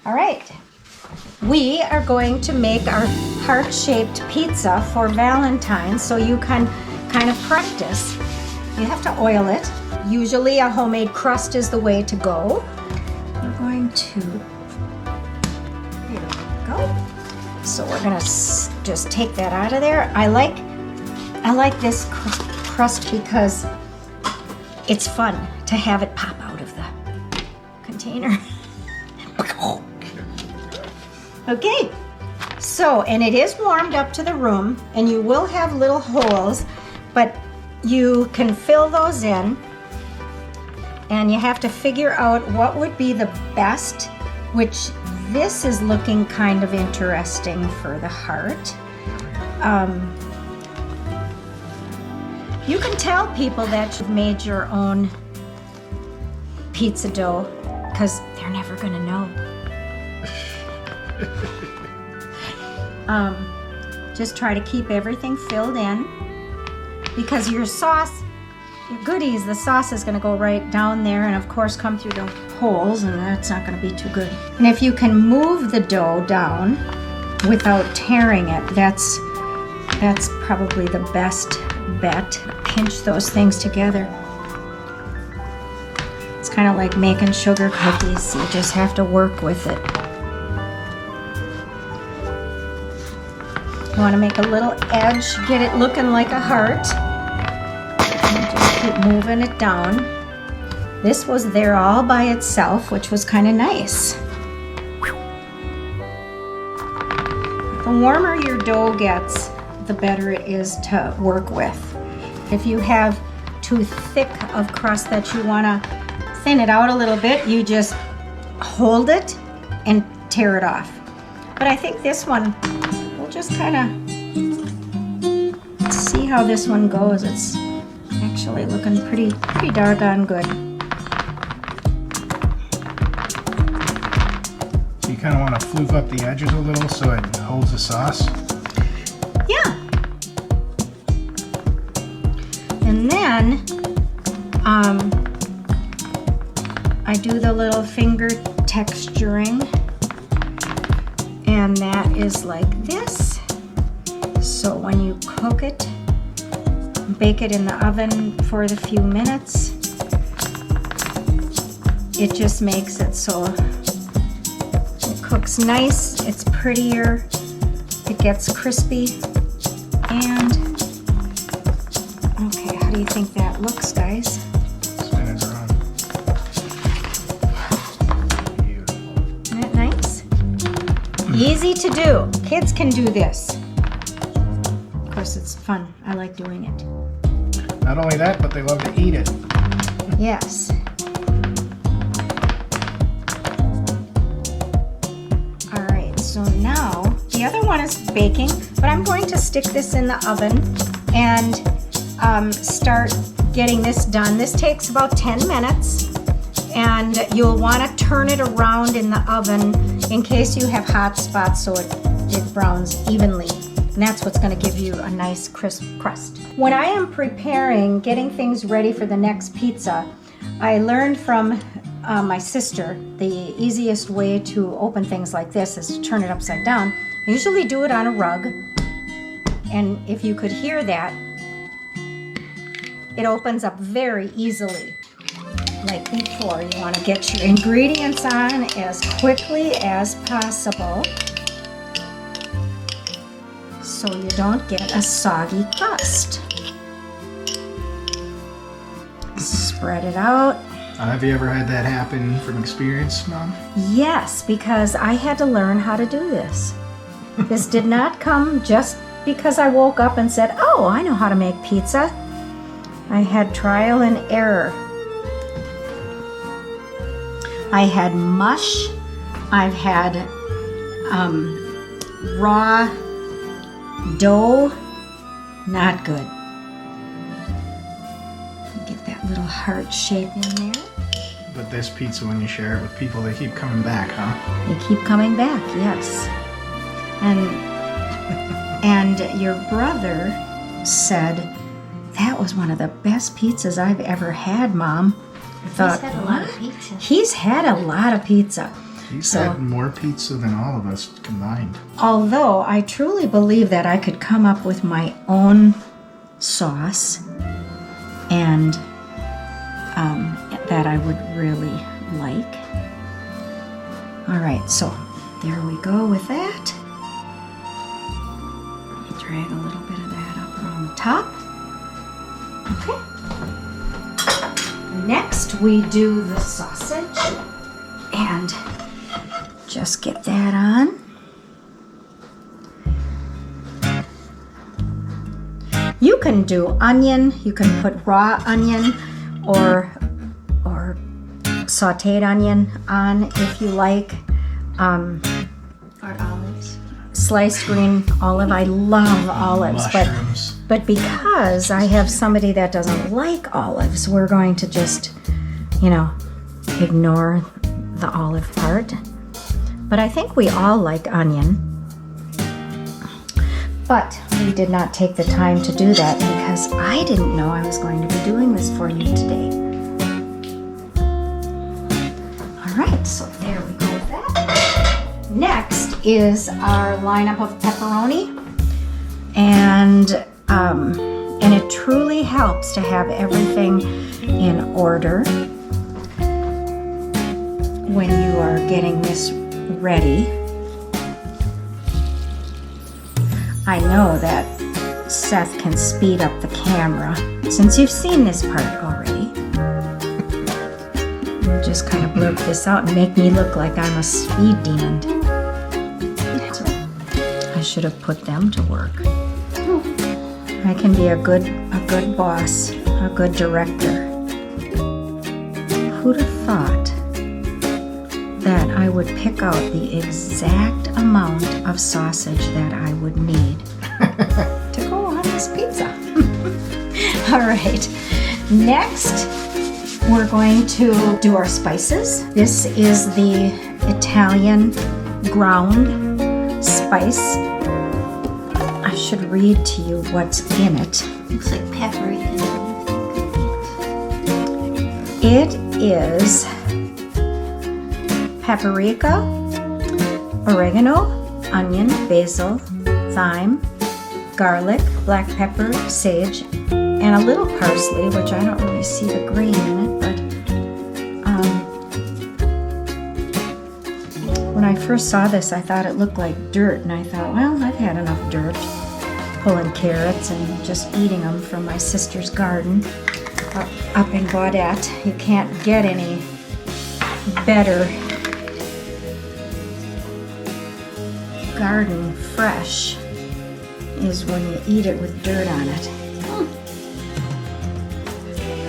All right. We are going to make our heart-shaped pizza for Valentines, so you can kind of practice. You have to oil it. Usually a homemade crust is the way to go. We're going to, there we go. So we're gonna just take that out of there. I like this crust because it's fun to have it pop out of the container. Okay, so, and it is warmed up to the room, and you will have little holes, but you can fill those in, and you have to figure out what would be the best, which this is looking kind of interesting for the heart. You can tell people that you've made your own pizza dough, because they're never gonna know. Just try to keep everything filled in, because your sauce, your goodies, the sauce is going to go right down there and of course come through the holes, and that's not going to be too good. And if you can move the dough down without tearing it, that's probably the best bet. Pinch those things together. It's kind of like making sugar cookies. You just have to work with it. You want to make a little edge, get it looking like a heart. And just keep moving it down. This was there all by itself, which was kind of nice. The warmer your dough gets, the better it is to work with. If you have too thick of crust that you want to thin it out a little bit, you just hold it and tear it off. But I think this one, just kind of see how this one goes. It's actually looking pretty doggone good. So you kind of want to floof up the edges a little so it holds the sauce? Yeah. And then I do the little finger texturing. And that is like this. So when you cook it, bake it in the oven for a few minutes, it just makes it so it cooks nice, it's prettier, it gets crispy, and okay, how do you think that looks, guys? Spin it around. Isn't that nice? Easy to do. Kids can do this. Of course, it's fun. I like doing it. Not only that, but they love to eat it. Yes. All right, so now the other one is baking, but I'm going to stick this in the oven and start getting this done. This takes about 10 minutes. And you'll want to turn it around in the oven in case you have hot spots so it browns evenly. And that's what's going to give you a nice crisp crust. When I am preparing, getting things ready for the next pizza, I learned from my sister the easiest way to open things like this is to turn it upside down. I usually do it on a rug. And if you could hear that, it opens up very easily. Like before, you want to get your ingredients on as quickly as possible so you don't get a soggy crust. Spread it out. Have you ever had that happen from experience, Mom? Yes, because I had to learn how to do this. This did not come just because I woke up and said, oh, I know how to make pizza. I had trial and error. I had mush, I've had raw dough, not good. Get that little heart shape in there. But this pizza, when you share it with people, they keep coming back, huh? They keep coming back, yes. And your brother said, that was one of the best pizzas I've ever had, Mom. He's had a lot of pizza. He's had a lot of pizza. She's So- had more pizza than all of us combined. Although I truly believe that I could come up with my own sauce and that I would really like. All right, so there we go with that. Drag a little bit of that up around the top. Okay. Next we do the sausage and just get that on. You can do onion, you can put raw onion or sauteed onion on if you like. Or olives. Sliced green olive. I love olives, Mushrooms. but because I have somebody that doesn't like olives, we're going to just, ignore the olive part. But I think we all like onion. But we did not take the time to do that because I didn't know I was going to be doing this for you today. All right, so there we go with that. Next is our lineup of pepperoni. And it truly helps to have everything in order when you are getting this ready. I know that Seth can speed up the camera since you've seen this part already. We'll just kind of blurb this out and make me look like I'm a speed demon. I should have put them to work. I can be a good boss, a good director. Who'd have thought that I would pick out the exact amount of sausage that I would need to go on this pizza. All right, next we're going to do our spices. This is the Italian ground spice. I should read to you what's in it. Looks like paprika. It is paprika, oregano, onion, basil, thyme, garlic, black pepper, sage, and a little parsley, which I don't really see the green in it, but when I first saw this, I thought it looked like dirt, and I thought, well, I've had enough dirt pulling carrots and just eating them from my sister's garden up in Baudette. You can't get any better garden fresh is when you eat it with dirt on it.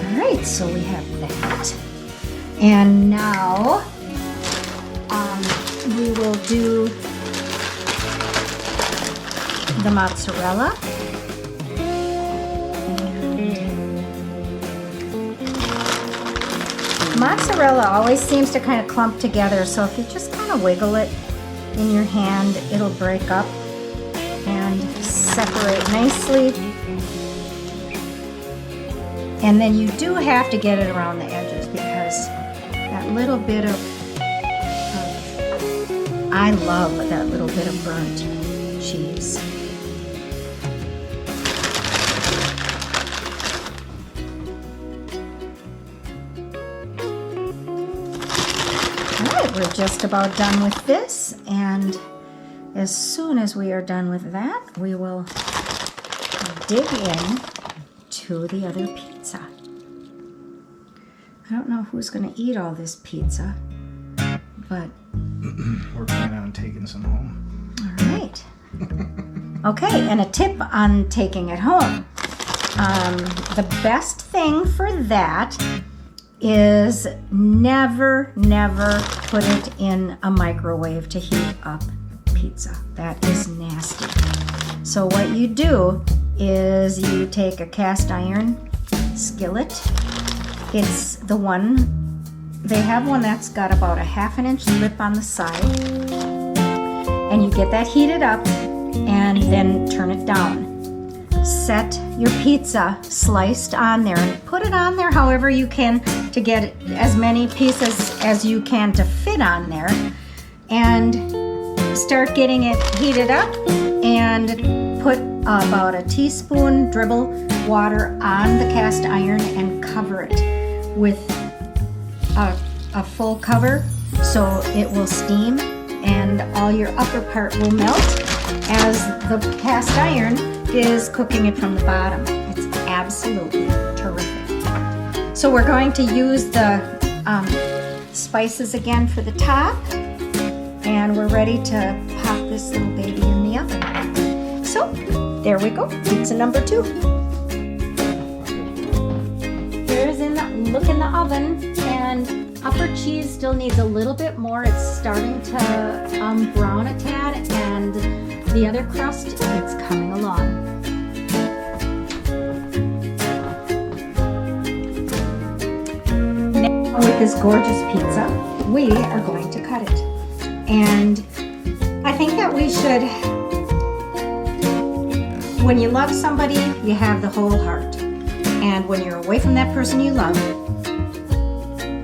All right, so we have that. And now we will do the mozzarella. Mozzarella always seems to kind of clump together, so if you just kind of wiggle it in your hand, it'll break up and separate nicely. And then you do have to get it around the edges because that little bit of I love that little bit of burnt cheese. Alright, we're just about done with this, and as soon as we are done with that, we will dig in to the other pizza. I don't know who's going to eat all this pizza, but We're planning on taking some home. all right. Okay, and a tip on taking it home. The best thing for that is never put it in a microwave to heat up pizza. That is nasty. So what you do is you take a cast iron skillet. It's the one, they have one that's got about a 1/2 inch lip on the side. And you get that heated up and then turn it down. Set your pizza sliced on there and put it on there however you can to get as many pieces as you can to fit on there. and start getting it heated up, and put about a teaspoon dribble water on the cast iron and cover it with a full cover so it will steam and all your upper part will melt as the cast iron is cooking it from the bottom. It's absolutely terrific. So we're going to use the spices again for the top, and we're ready to pop this little baby in the oven. So there we go, pizza number 2. Here's look in the oven, and upper cheese still needs a little bit more. It's starting to brown a tad, and the other crust, it's coming along. Now with this gorgeous pizza, we are going to cut it. And I think that we should, when you love somebody, you have the whole heart. And when you're away from that person you love,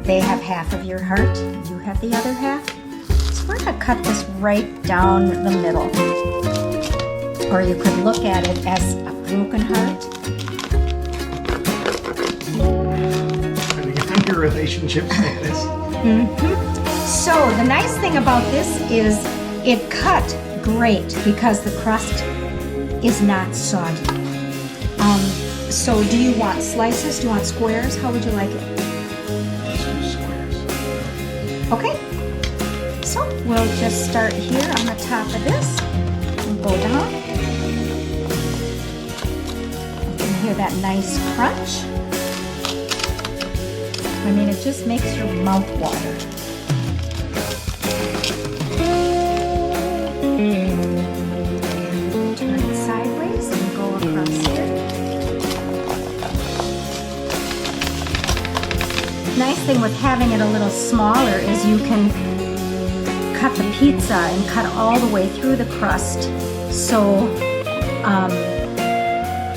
they have half of your heart, you have the other half. So we're gonna cut this right down the middle. Or you could look at it as a broken heart. Depending on your relationship status. So the nice thing about this is it cut great because the crust is not soggy. So do you want slices? Do you want squares? How would you like it? Squares. Okay. So we'll just start here on the top of this and go down. You can hear that nice crunch. I mean, it just makes your mouth water. Turn it sideways and go across here. Nice thing with having it a little smaller is you can cut the pizza and cut all the way through the crust, so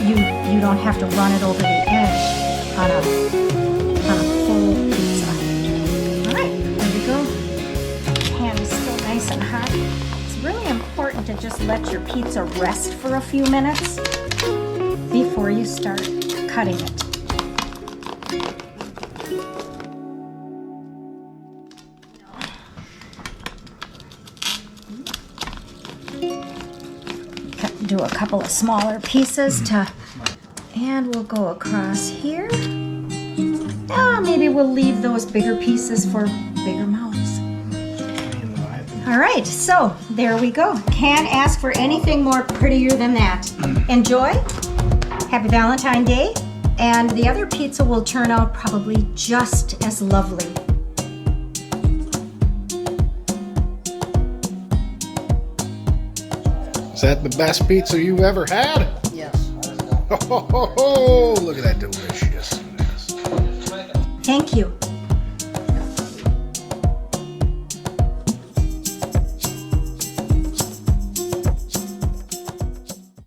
you don't have to run it over the edge on a full pizza. All right, there we go. Pan is still nice and hot. It's really important to just let your pizza rest for a few minutes before you start cutting it. Do a couple of smaller pieces and we'll go across here. Maybe we'll leave those bigger pieces for bigger mouths. All right, so there we go. Can't ask for anything more prettier than that. Enjoy. Happy Valentine's Day. And the other pizza will turn out probably just as lovely. Is that the best pizza you ever had? Yes. Oh, look at that deliciousness. Thank you.